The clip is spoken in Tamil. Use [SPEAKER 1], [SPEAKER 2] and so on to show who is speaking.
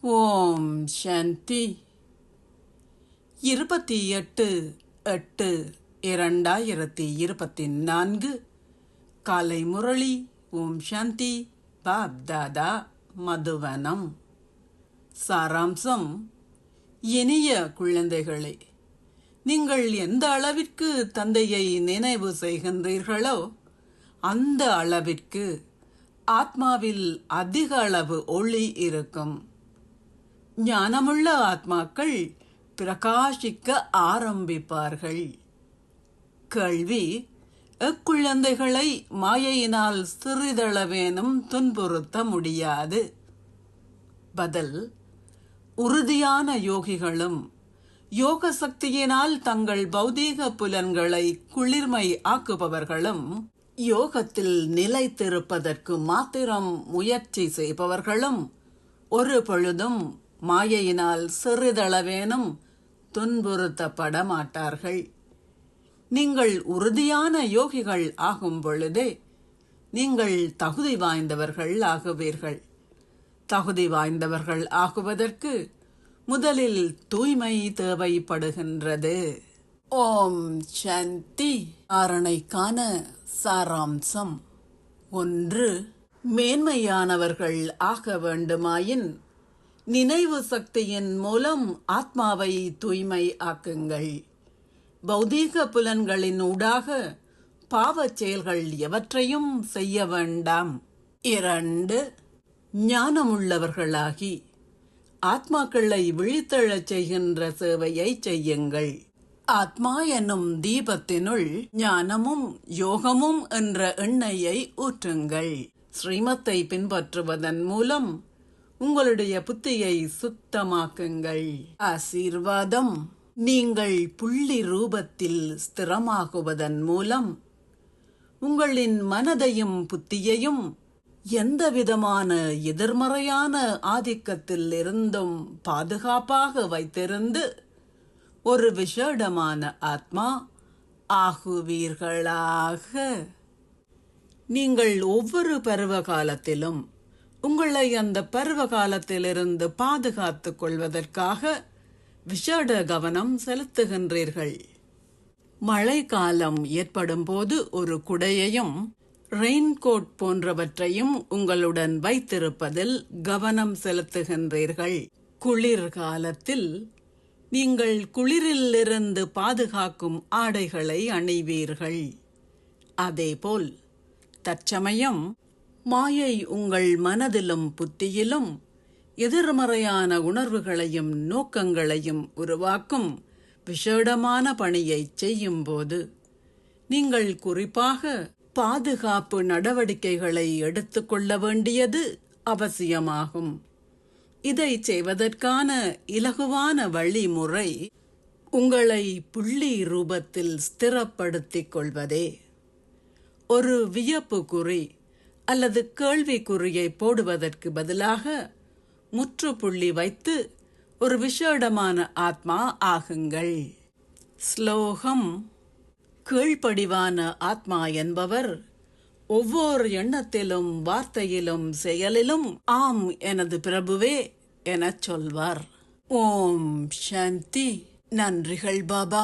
[SPEAKER 1] ஓம் சாந்தி. 28/8/2024 காலை முரளி. ஓம் சாந்தி. பாப் தாதா, மதுவனம். சாராம்சம்: இனிய குழந்தைகளே, நீங்கள் எந்த அளவிற்கு தந்தையை நினைவு செய்கின்றீர்களோ அந்த அளவிற்கு ஆத்மாவில் அதிக அளவு ஒளி இருக்கும். ஞானமுள்ள ஆத்மாக்கள் பிரகாசிக்க ஆரம்பிப்பார்கள். கேள்வி: எக்குழந்தைகளை மாயையினால் சிறிதளவேனும் துன்புறுத்த முடியாது? பதில்: உறுதியான யோகிகளும் யோக சக்தியினால் தங்கள் பௌதீக புலன்களை குளிர்மை ஆக்குபவர்களும் யோகத்தில் நிலைத்திருப்பதற்கு மாத்திரம் முயற்சி செய்பவர்களும் ஒரு பொழுதும் மாயையினால் சிறிதளவேனும் துன்புறுத்தப்பட மாட்டார்கள். நீங்கள் உறுதியான யோகிகள் ஆகும் பொழுதே நீங்கள் தகுதி வாய்ந்தவர்கள் ஆகுவீர்கள். தகுதி வாய்ந்தவர்கள் ஆகுவதற்கு முதலில் தூய்மை தேவைப்படுகின்றது. ஓம் சாந்தி. தாரணைக்கான சாராம்சம்: 1. மேன்மையானவர்கள் ஆக வேண்டுமாயின் நினைவு சக்தியின் மூலம் ஆத்மாவை தூய்மை ஆக்குங்கள். பௌதீக புலன்களின் ஊடாக பாவச் செயல்கள் எவற்றையும் செய்ய வேண்டாம். 2. ஞானமுள்ளவர்களாகி ஆத்மாக்களை விழித்தெழச் செய்கின்ற சேவையை செய்யுங்கள். ஆத்மா என்னும் தீபத்தினுள் ஞானமும் யோகமும் என்ற எண்ணெயை ஊற்றுங்கள். ஸ்ரீமத்தை பின்பற்றுவதன் மூலம் உங்களுடைய புத்தியை சுத்தமாக்குங்கள். ஆசீர்வாதம்: நீங்கள் புள்ளி ரூபத்தில் ஸ்திரமாகுவதன் மூலம் உங்களின் மனதையும் புத்தியையும் எந்தவிதமான எதிர்மறையான ஆதிக்கத்தில் இருந்தும் பாதுகாப்பாக வைத்திருந்து ஒரு விசேடமான ஆத்மா ஆகுவீர்களாக. நீங்கள் ஒவ்வொரு பருவ காலத்திலும் உங்களை அந்த பருவ காலத்திலிருந்து பாதுகாத்துக் கொள்வதற்காக விசேட கவனம் செலுத்துகின்றீர்கள். மழை காலம் ஏற்படும் போது ஒரு குடையையும் ரெயின்கோட் போன்றவற்றையும் உங்களுடன் வைத்திருப்பதில் கவனம் செலுத்துகின்றீர்கள். குளிர்காலத்தில் நீங்கள் குளிரிலிருந்து பாதுகாக்கும் ஆடைகளை அணிவீர்கள். அதேபோல் தற்சமயம் மாயை உங்கள் மனதிலும் புத்தியிலும் எதிர்மறையான உணர்வுகளையும் நோக்கங்களையும் உருவாக்கும் விசேடமான பணியை செய்யும் போது நீங்கள் குறிப்பாக பாதுகாப்பு நடவடிக்கைகளை எடுத்துக்கொள்ள வேண்டியது அவசியமாகும். இதை செய்வதற்கான இலகுவான வழிமுறை உங்களை புள்ளி ரூபத்தில் ஸ்திரப்படுத்திக் கொள்வதே. ஒரு வியப்பு குறி அல்லது கேள்விக்குறியை போடுவதற்கு பதிலாக முற்றுப்புள்ளி வைத்து ஒரு விசேடமான ஆத்மா ஆகுங்கள். ஸ்லோகம்: கீழ்ப்படிவான ஆத்மா என்பவர் ஒவ்வொரு எண்ணத்திலும் வார்த்தையிலும் செயலிலும் ஆம் எனது பிரபுவே எனச் சொல்வார். ஓம் சாந்தி. நன்றிகள் பாபா.